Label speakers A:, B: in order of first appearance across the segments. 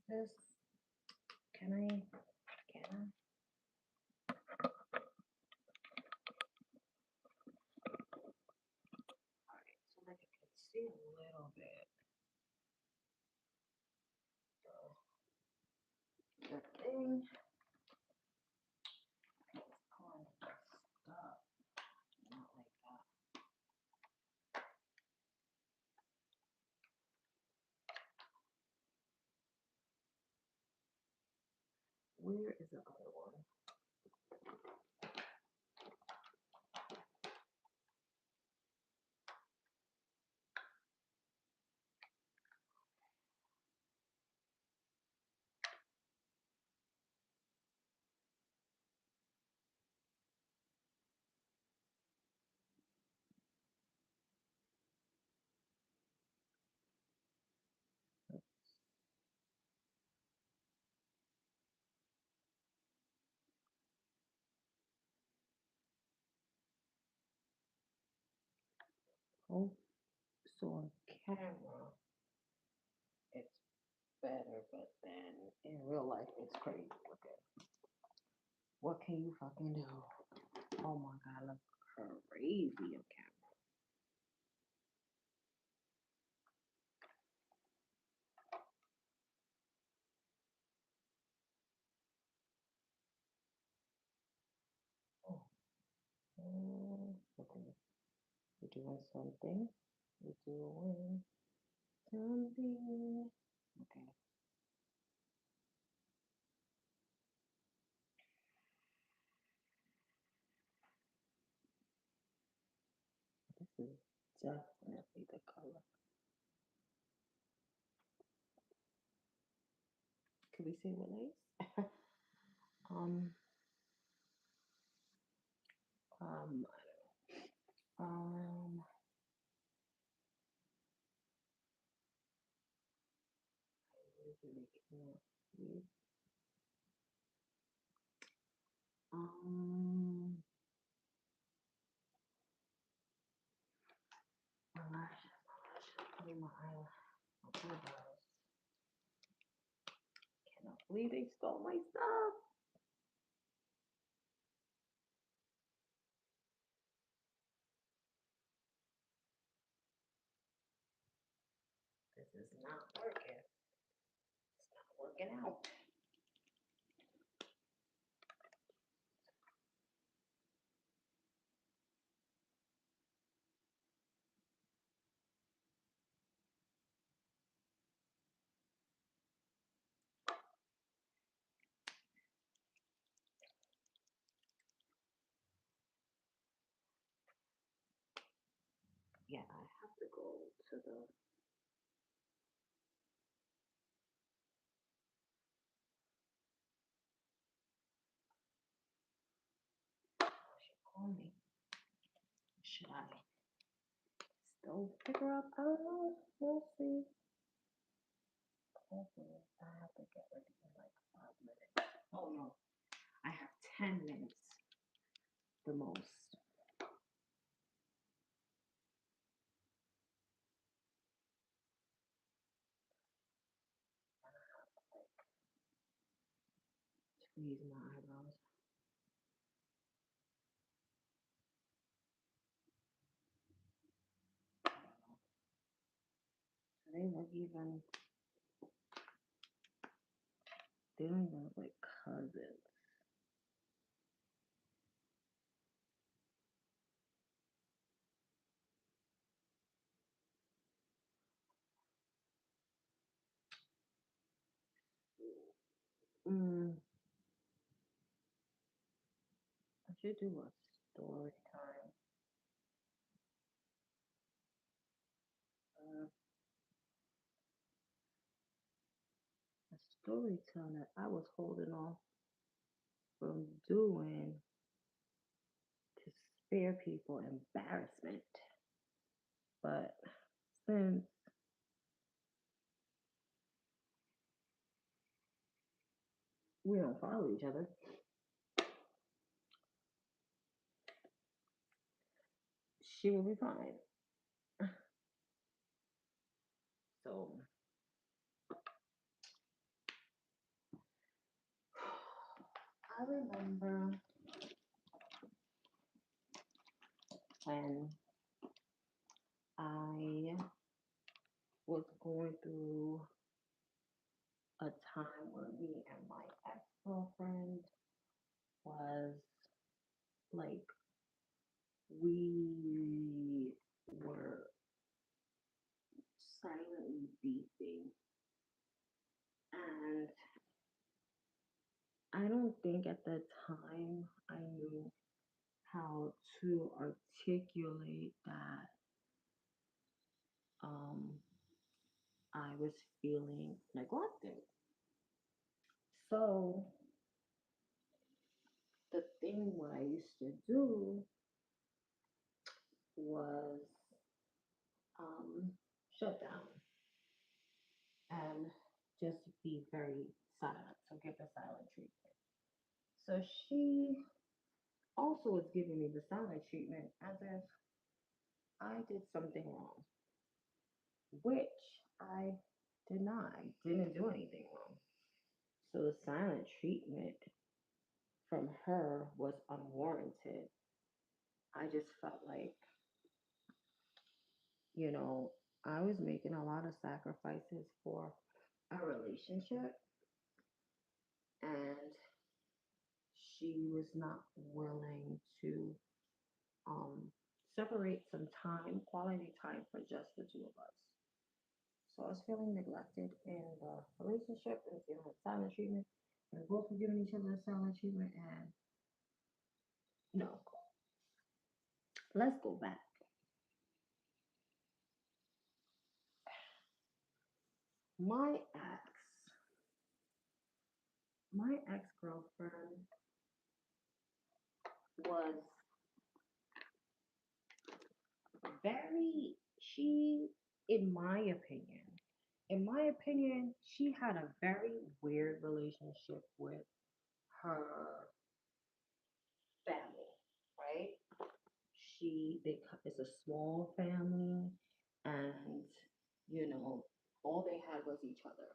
A: this. Can I? Alright, so like I can see a little bit. The thing is pulling stuff. Not like that. Where is the other one? Oh, so on camera, it's better, but then in real life, it's crazy looking. What can you fucking do? Oh my god, I look crazy on camera. Oh, okay. We're doing something. We're doing something. Okay. This is definitely the color. Can we say what lace? um, um, um, I really can't see. Um, eyelashes. Put in my eyebrows. Cannot believe they stole my stuff. This is not working. It's not working out. Yeah, I have to go to the. She called me. Should I still pick her up? I don't know. We'll see. Hopefully, I have to get ready in like 5 minutes. Oh no, I have 10 minutes the most. Squeeze my eyebrows. So they look even. They don't even look like cousins. Mm, I should do a story time. A story time that I was holding off from doing to spare people embarrassment. But since we don't follow each other, she will be fine. So remember when I was going through a time where me and my ex-girlfriend was like, we were silently beefing, and I don't think at the time I knew how to articulate that um, I was feeling neglected. So the thing what I used to do was um, shut down and just be very silent. So give the silent treatment. So she also was giving me the silent treatment as if I did something wrong, which I did not. I didn't do anything wrong. So the silent treatment from her was unwarranted. I just felt like, you know, I was making a lot of sacrifices for a relationship, and she was not willing to um, separate some time, quality time for just the two of us. So I was feeling neglected in the relationship and feeling silent treatment, and both were giving each other silent treatment. And no, let's go back. My ex, my ex girlfriend was very, she, in my opinion, she had a very weird relationship with her family, right? It's a small family, and you know, all they had was each other.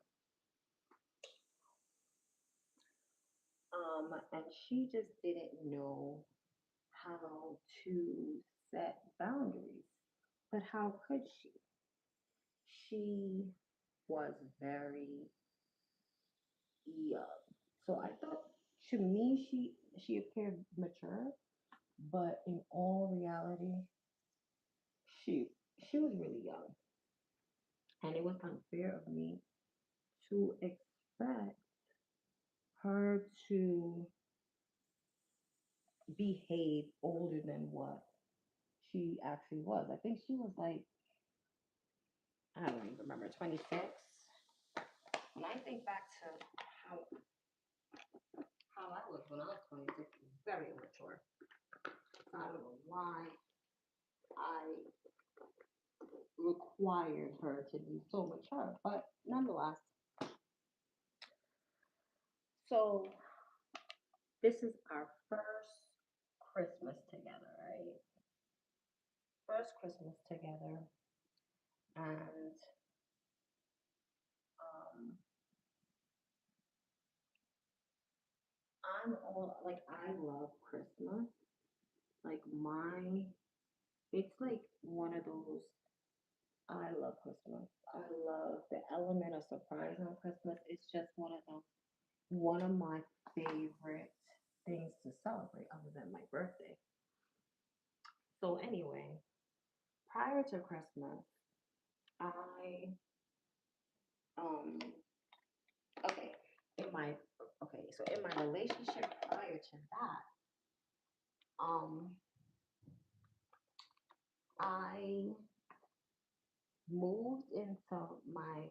A: And she just didn't know how to set boundaries. But how could she? She was very young. So I thought, to me, she appeared mature, but in all reality, she she was really young, and it was unfair of me to expect her to behave older than what she actually was. I think she was like, I don't even remember, 26. When I think back to how how I was when I was 26, very immature. So I don't know why I required her to be so mature, but nonetheless. So this is our first Christmas together, right? First Christmas together, and um, I'm all like, I love Christmas. Like it's like one of those. I love Christmas. I love the element of surprise on Christmas. It's just one of my favorite things to celebrate other than my birthday. So anyway, prior to Christmas, I um okay, in my so in my relationship prior to that, um I moved into my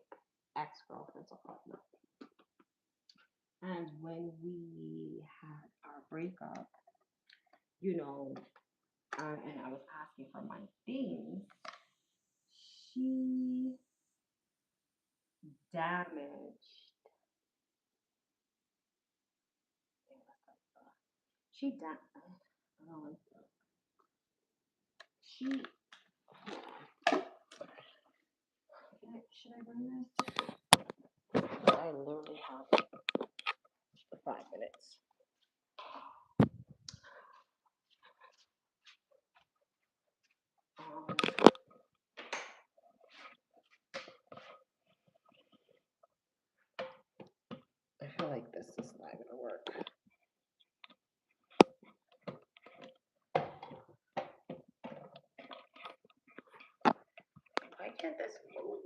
A: ex-girlfriend's apartment. And when we had our breakup, you know, and I was asking for my things, she damaged. She damaged. She. Should I bring this? I literally have 5 minutes. gonna work. Why can't this move?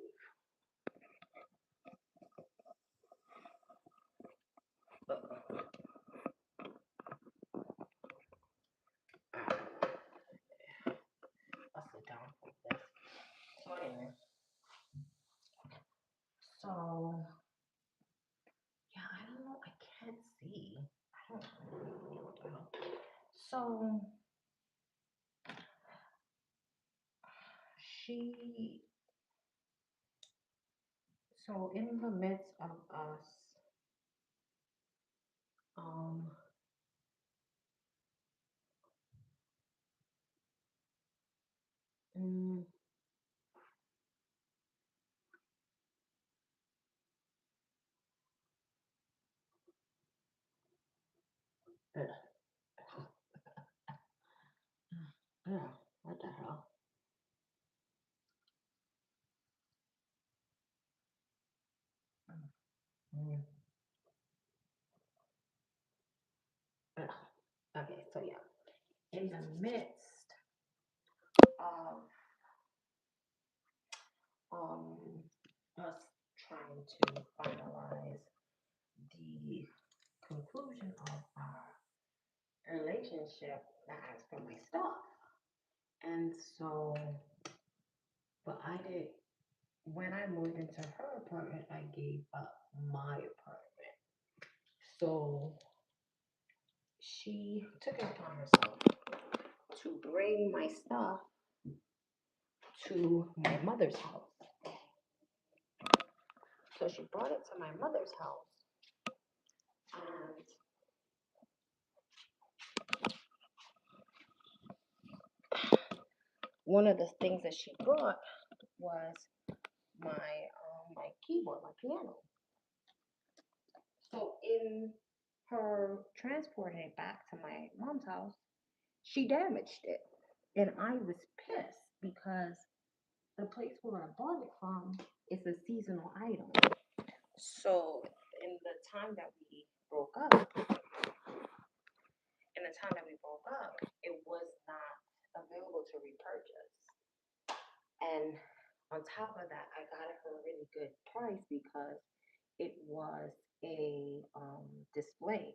A: I'll sit down for this. So anyway, so yeah, I don't know. I can't see. I don't know what the hell. So she, so in the midst of us, um, mm, ugh, ugh, what the hell? Mm, ugh. Okay, so yeah, in the midst of um us trying to finalize the conclusion of our relationship, I asked for my stuff. And so, but I did, when I moved into her apartment, I gave up my apartment. So she took it upon herself to bring my stuff to my mother's house. So she brought it to my mother's house. And one of the things that she brought was my keyboard, my piano. So in her transporting it back to my mom's house, she damaged it. And I was pissed because the place where I bought it from is a seasonal item. So in the time that we broke up, it was not available to repurchase. And on top of that, I got it for a really good price because it was a display.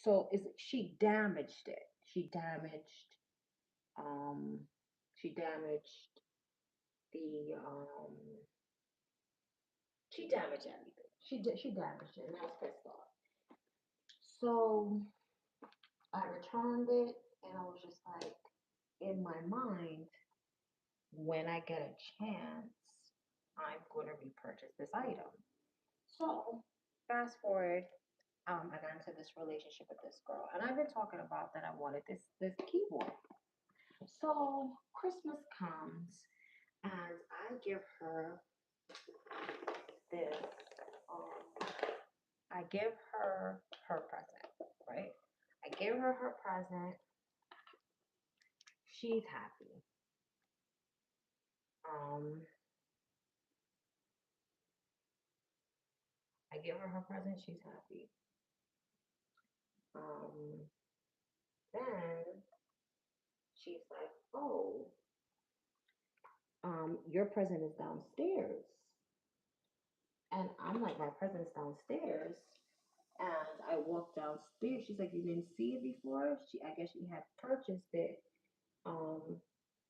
A: So is she damaged it? Um she damaged the she damaged everything. She damaged it, and I was pissed off. So I returned it, and I was just like, in my mind, when I get a chance, I'm going to repurchase this item. So fast forward, I got into this relationship with this girl, and I've been talking about that I wanted this keyboard. So Christmas comes, and I give her this. I give her present, right? I give her present. She's happy. Um, I give her present. She's happy. Um, then she's like, "Oh, your present is downstairs." And I'm like, "My present's downstairs." And I walked downstairs. She's like, "You didn't see it before?" I guess she had purchased it, um,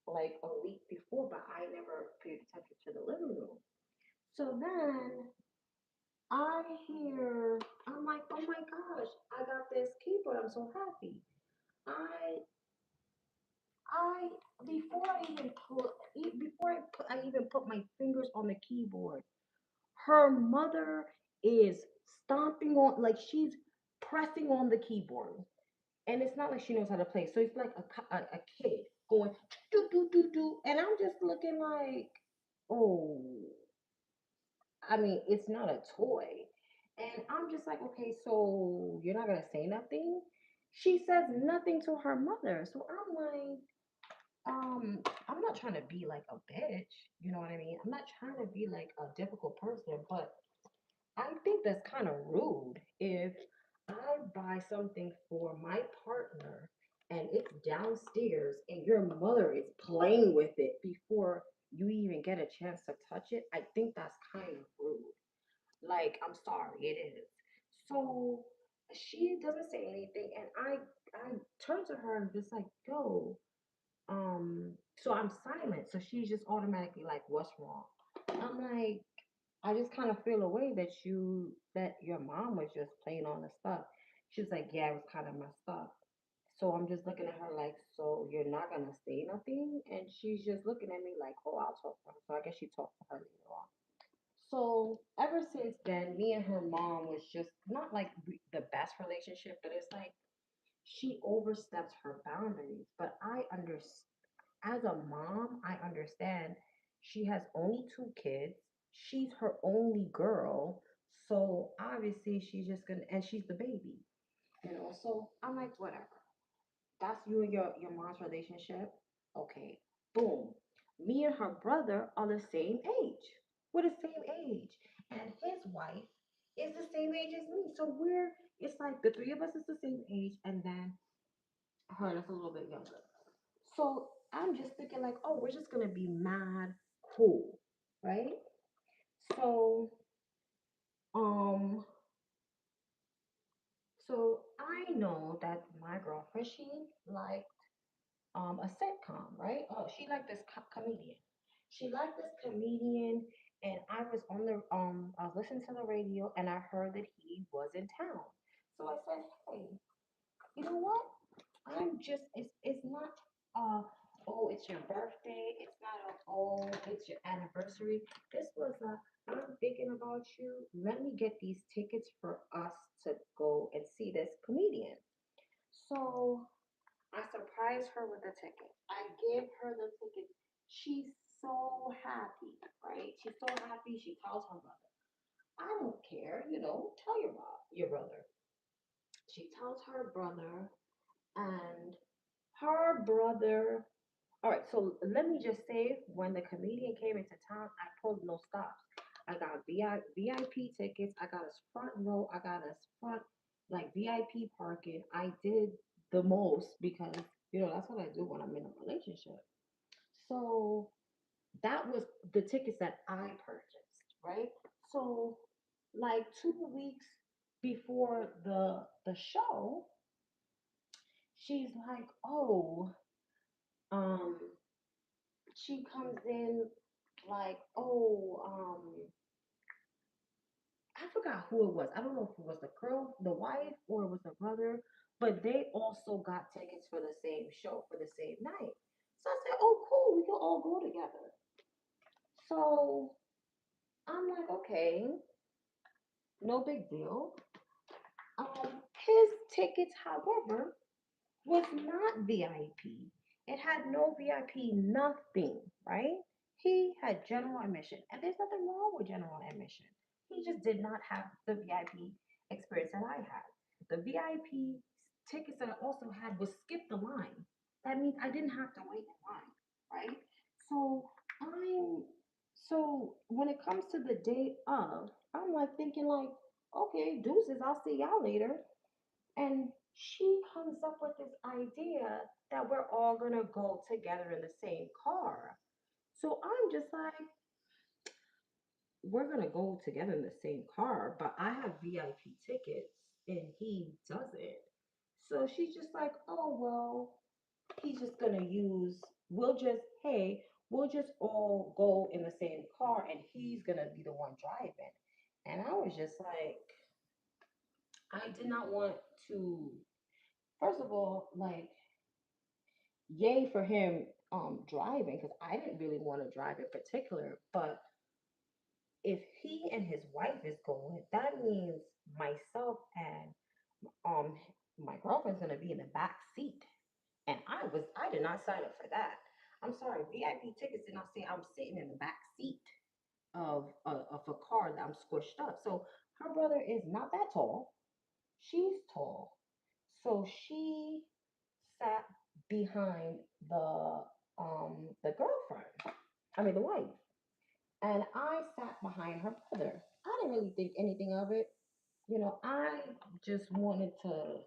A: like a week before, but I never paid attention to the living room. So then I'm like, "Oh my gosh, I got this keyboard. I'm so happy." I, I, before I even put, I even put my fingers on the keyboard, her mother is stomping on, like she's pressing on the keyboard. And it's not like she knows how to play. So it's like a kid going do do do do, and I'm just looking like, oh, I mean, it's not a toy. And I'm just like, okay, so you're not gonna say nothing? She says nothing to her mother. So I'm like, I'm not trying to be like a bitch, you know what I mean? I'm not trying to be like a difficult person, but I think that's kind of rude if I buy something for my partner and it's downstairs and your mother is playing with it before you even get a chance to touch it, I think that's kind of rude. Like, I'm sorry, it is. So she doesn't say anything, and I turn to her and just like, yo, so I'm silent. So she's just automatically like, what's wrong? I'm like, I just kind of feel a way that your mom was just playing on the stuff. She's like, yeah, it was kind of messed up. So I'm just looking at her like, so you're not gonna say nothing? And she's just looking at me like, oh, I'll talk to her. So I guess she talked to her later on. So ever since then, me and her mom was just not like the best relationship, but it's like she oversteps her boundaries. But I understand, as a mom, I understand she has only two kids. She's her only girl. So obviously she's just gonna, and she's the baby, you know. So I'm like, whatever. That's you and your mom's relationship. Okay. Boom. Me and her brother are the same age. We're the same age. And his wife is the same age as me. So it's like the three of us is the same age, and then her that's a little bit younger. So I'm just thinking like, oh, we're just gonna be mad cool, right? So um, so I know that my girlfriend, she like a sitcom, right? Oh, she liked this comedian. She liked this comedian, and I was I was listening to the radio, and I heard that he was in town. So I said, hey, you know what? It's not oh, it's your birthday. It's not a oh, it's your anniversary. This was a I'm thinking about you. Let me get these tickets for us to go and see this comedian. So I surprise her with a ticket. I give her the ticket. She's so happy, right? She's so happy. She tells her brother, I don't care, tell your brother. She tells her brother, and her brother. All right, so let me just say, when the comedian came into town, I pulled no stops. I got VIP tickets. I got us front row. I got us front like VIP parking. I did the most because that's what I do when I'm in a relationship. So that was the tickets that I purchased, right? So like 2 weeks before the show, she's like, "Oh, um, she comes in like, oh, I forgot who it was. I don't know if it was the girl, the wife, or it was the brother, but they also got tickets for the same show for the same night. So I said, oh, cool, we can all go together. So I'm like, okay, no big deal. His tickets, however, was not VIP. It had no VIP, nothing, right? He had general admission, and there's nothing wrong with general admission. He just did not have the VIP experience that I had. The VIP tickets that I also had was skip the line. That means I didn't have to wait in line, right? So I'm so when it comes to the day of, I'm like thinking like, okay, deuces, I'll see y'all later. And she comes up with this idea that we're all gonna go together in the same car. So I'm just like, we're gonna go together in the same car, but I have VIP tickets and he doesn't. So she's just like, oh, well, he's just gonna hey, we'll just all go in the same car and he's gonna be the one driving. And I was just like, I did not want to, first of all, like, yay for him driving because I didn't really want to drive in particular. But if he and his wife is going, that means myself and um my girlfriend's gonna be in the back seat. And I did not sign up for that. I'm sorry, VIP tickets did not say I'm sitting in the back seat of a car that I'm squished up. So her brother is not that tall. She's tall. So she sat behind the girlfriend. I mean the wife. And I sat behind her brother. I didn't really think anything of it. I just wanted to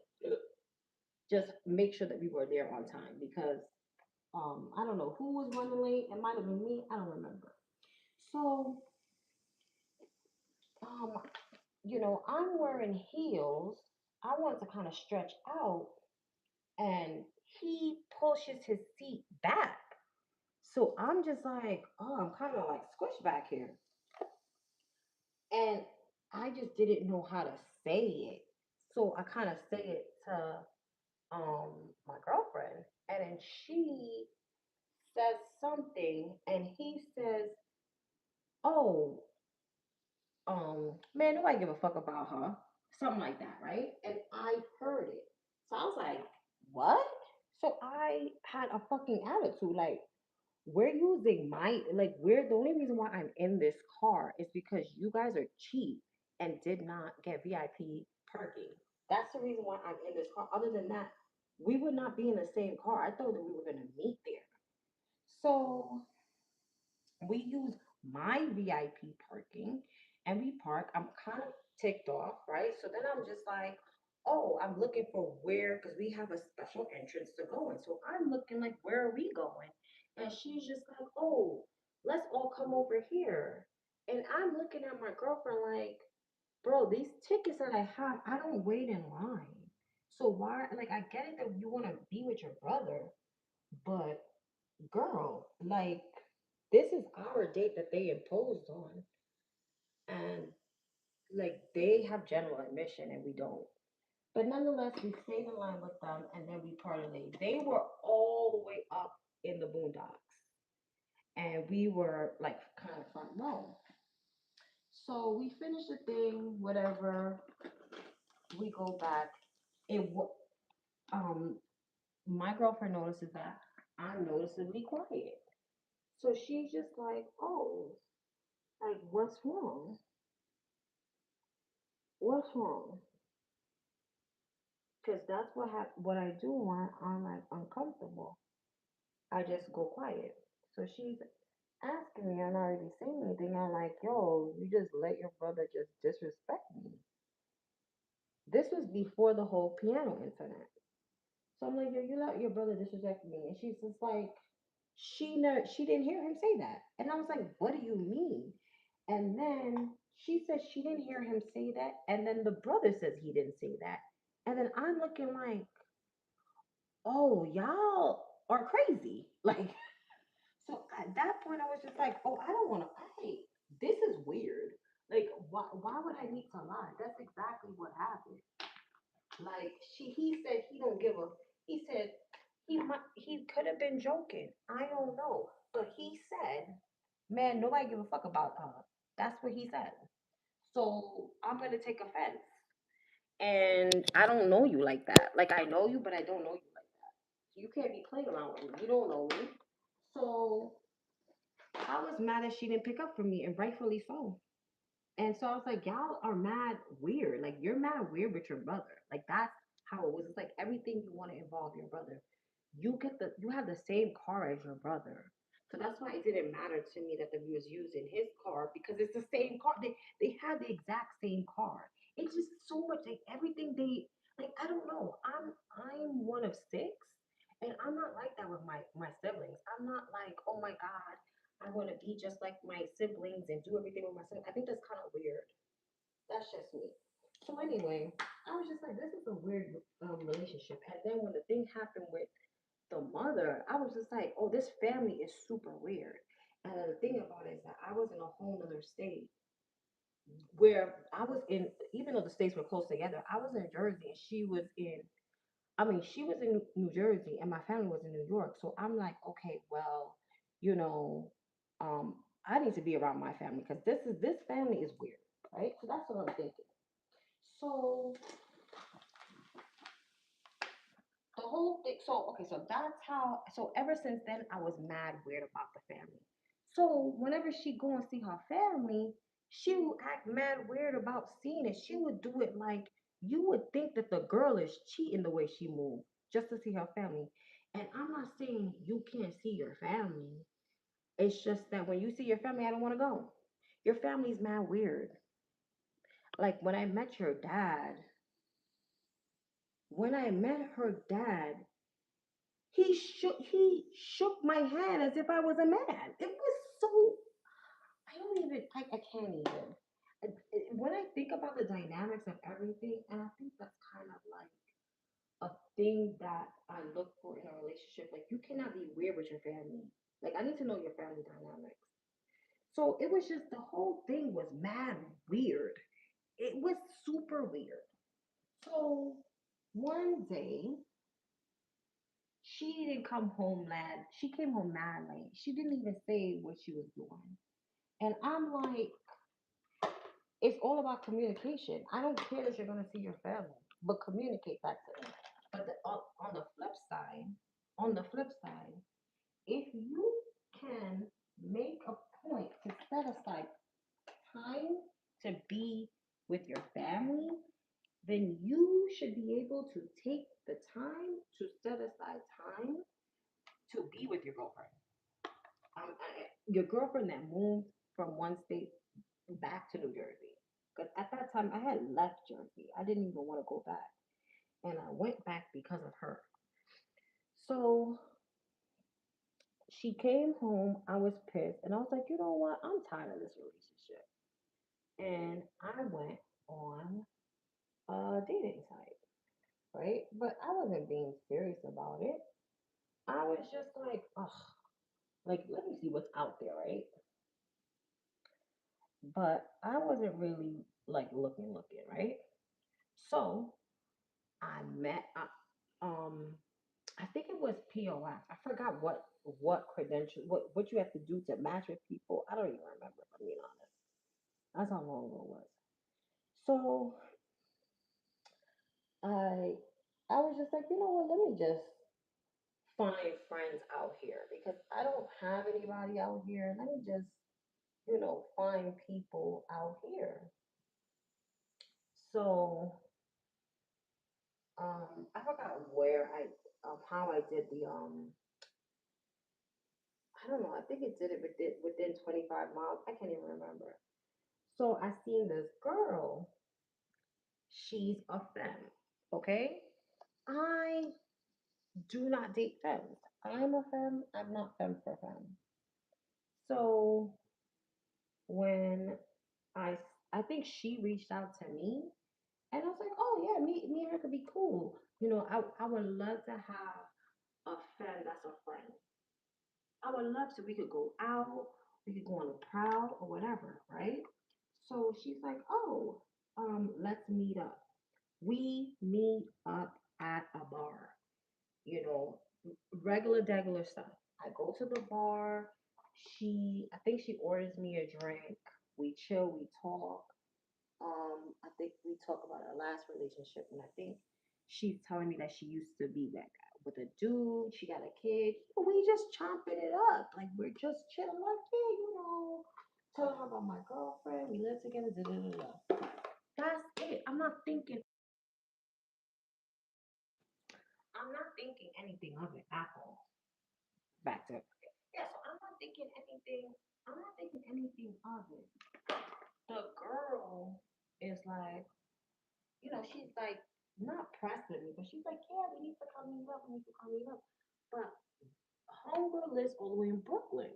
A: just make sure that we were there on time because I don't know who was running late. It might have been me. I don't remember. So um I'm wearing heels. I wanted to kind of stretch out, and he pushes his seat back. So I'm just like, oh, I'm kind of like squished back here. And I just didn't know how to say it. So I kind of say it to um my girlfriend. And then she says something, and he says, "Oh, man, nobody give a fuck about her." Something like that, right? And I heard it. So I was like, what? So I had a fucking attitude. Like, we're using we're the only reason why I'm in this car is because you guys are cheap and did not get VIP parking. That's the reason why I'm in this car. Other than that, we would not be in the same car. I thought that we were gonna meet there. So we use my VIP parking and we park. I'm kind of ticked off, right? So then I'm just like, oh, I'm looking for where, because we have a special entrance to go in. So I'm looking like, where are we going? And she's just like, oh, let's all come over here. And I'm looking at my girlfriend like, bro, these tickets that I have, I don't wait in line. So why, like, I get it that you want to be with your brother, but girl, like, this is our date that they imposed on, and like they have general admission and we don't. But nonetheless, we stayed in line with them, and then we parted ways. They were all the way up in the boondocks, and we were like kind of front row. So we finished the thing, whatever. We go back. Um, my girlfriend notices that I'm noticeably quiet. So she's just like, oh, like, what's wrong? What's wrong? Because that's what I do when I'm like uncomfortable. I just go quiet. So she's asking me, I'm not really saying anything. I'm like, yo, you just let your brother just disrespect me. This was before the whole piano incident. So I'm like, yo, you let your brother disrespect me. And she's just like, she didn't hear him say that. And I was like, what do you mean? And then she said she didn't hear him say that. And then the brother says he didn't say that. And then I'm looking like, oh, y'all are crazy. Like, so at that point, I was just like, oh, I don't want to fight. This is weird. Like, why would I need to lie? That's exactly what happened. Like, he said he don't give a, he said he could have been joking. I don't know. But he said, man, nobody give a fuck about her. That's what he said. So I'm going to take offense. And I don't know you like that. Like, I know you, but I don't know you like that. You can't be playing around with me. You don't know me. So I was mad that she didn't pick up for me, and rightfully so. And so I was like, y'all are mad weird. Like, you're mad weird with your brother. Like, that's how it was. It's like everything you want to involve your brother. You have the same car as your brother. So that's why it didn't matter to me that we was using his car because it's the same car. They had the exact same car. It's just so much like everything they like. I don't know. I'm one of six, and I'm not like that with my siblings. I'm not like, oh my god, I want to be just like my siblings and do everything with my siblings. I think that's kind of weird. That's just me. So anyway, I was just like, this is a weird relationship. And then when the thing happened with the mother, I was just like, oh, this family is super weird. And then the thing about it is that I was in a whole other state where I was in, even though the states were close together, I was in Jersey and she was in New Jersey and my family was in New York. So I'm like, okay, well, you know, I need to be around my family because this family is weird, right? So that's what I'm thinking. So the whole thing, so okay, so that's how, so ever since then I was mad weird about the family. So whenever she go and see her family, she will act mad weird about seeing it. She would do it like you would think that the girl is cheating the way she moved just to see her family. And I'm not saying you can't see your family. It's just that when you see your family, I don't want to go. Your family's mad weird. Like when I met her dad, he shook my hand as if I was a man. It was so I don't even I can't even. When I think about the dynamics of everything, and I think that's kind of like a thing that I look for in a relationship. Like you cannot be weird with your family. Like I need to know your family dynamics. So it was just the whole thing was mad weird. It was super weird. So one day she didn't come home mad. She came home mad late. She didn't even say what she was doing. And I'm like, it's all about communication. I don't care that you're gonna see your family, but communicate back to them. But on the flip side, on the flip side, if you can make a point to set aside time to be with your family, then you should be able to take the time to set aside time to be with your girlfriend. Your girlfriend that moved from one state back to New Jersey. Because at that time, I had left Jersey. I didn't even want to go back. And I went back because of her. So she came home. I was pissed. And I was like, you know what? I'm tired of this relationship. And I went on a dating site, right? But I wasn't being serious about it. I was just like, oh, like, let me see what's out there, right? But I wasn't really like looking, right? So I met, I think it was POF. I forgot what credential, what you have to do to match with people. I don't even remember, if I'm being honest. That's how long ago it was. So I I was just like, you know what? Let me just find friends out here because I don't have anybody out here. Let me just find people out here. So I forgot where I how I did the I don't know. I think it did it within 25 miles. I can't even remember. So I seen this girl. She's a femme. Okay. I do not date femmes. I'm a femme. I'm not femme for femme. So when I I think she reached out to me, and I was like, oh yeah, me and her could be cool. I would love to have a femme that's a friend. I would love to. We could go out, we could go on a prowl or whatever, right? So she's like, oh, let's meet up. We meet up at a bar, you know, regular degular stuff. I go to the bar. I think she orders me a drink. We chill, we talk. I think we talk about our last relationship, and I think she's telling me that she used to be that guy with a dude. She got a kid. We just chomping it up, like we're just chilling. Like, yeah, telling her about my girlfriend. We live together. Da, da, da, da. That's it. I'm not thinking anything of it at all. Back to yeah. So I'm not thinking anything. I'm not thinking anything of it. The girl is like, she's like not pressing me, but she's like, yeah, we need to come meet up. We need to come meet up. But homegirl lives all the way in Brooklyn,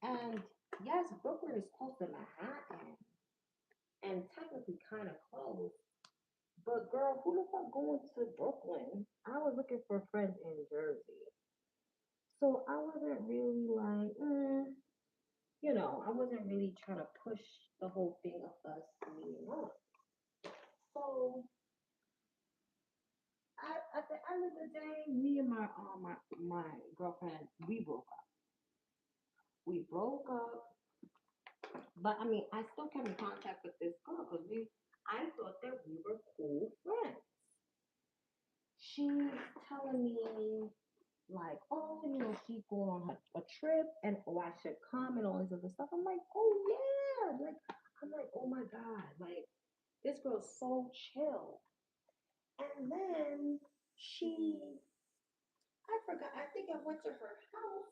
A: and yes, Brooklyn is close to Manhattan, and technically kind of close. But girl, who the fuck going to Brooklyn? I was looking for friends in Jersey, so I wasn't really like, I wasn't really trying to push the whole thing of us meeting up. So at the end of the day, me and my girlfriend, we broke up. We broke up, but I mean, I still kept in contact with this girl because I thought that we were cool friends. She's telling me like, oh, she's going on a trip, and oh, I should come and all this other stuff. I'm like, oh yeah, like I'm like, oh my god, like this girl's so chill. And then I forgot. I think I went to her house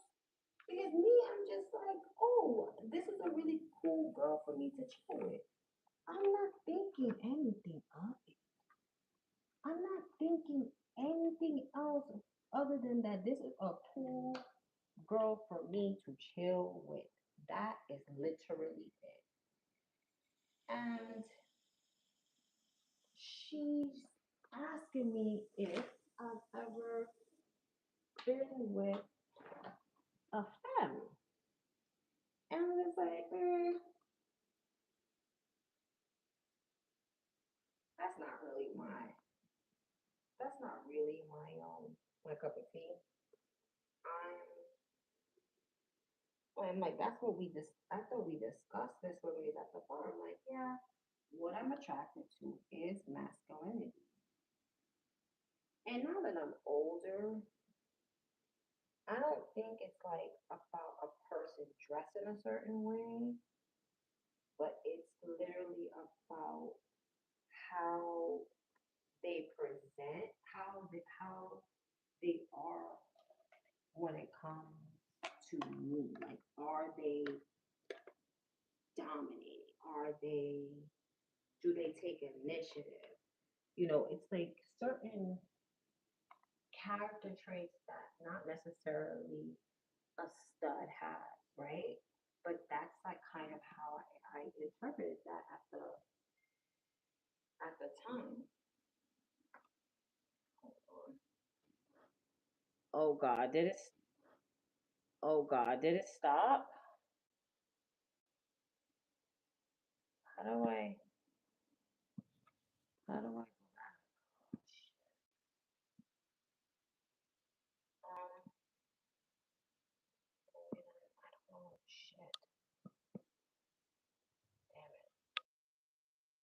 A: because me, I'm just like, oh, this is a really cool girl for me to chill with. I'm not thinking anything of it. I'm not thinking anything else other than that this is a cool girl for me to chill with. That is literally it. And she's asking me if I've ever been with a femme. And I was like, that's not really that's not really my cup of tea. I'm I'm like, that's what we just, I thought we discussed this when we was at the bar. I'm like, yeah, what I'm attracted to is masculinity. And now that I'm older, I don't think it's like about a person dressing a certain way, but it's literally about how they present, how they are when it comes to me. Like, are they dominating? Are they, do they take initiative? You know, it's like certain character traits that not necessarily a stud has, right? But that's like kind of how I interpreted that at the time. Oh God, did it? Oh God, did it stop? How do I? How do I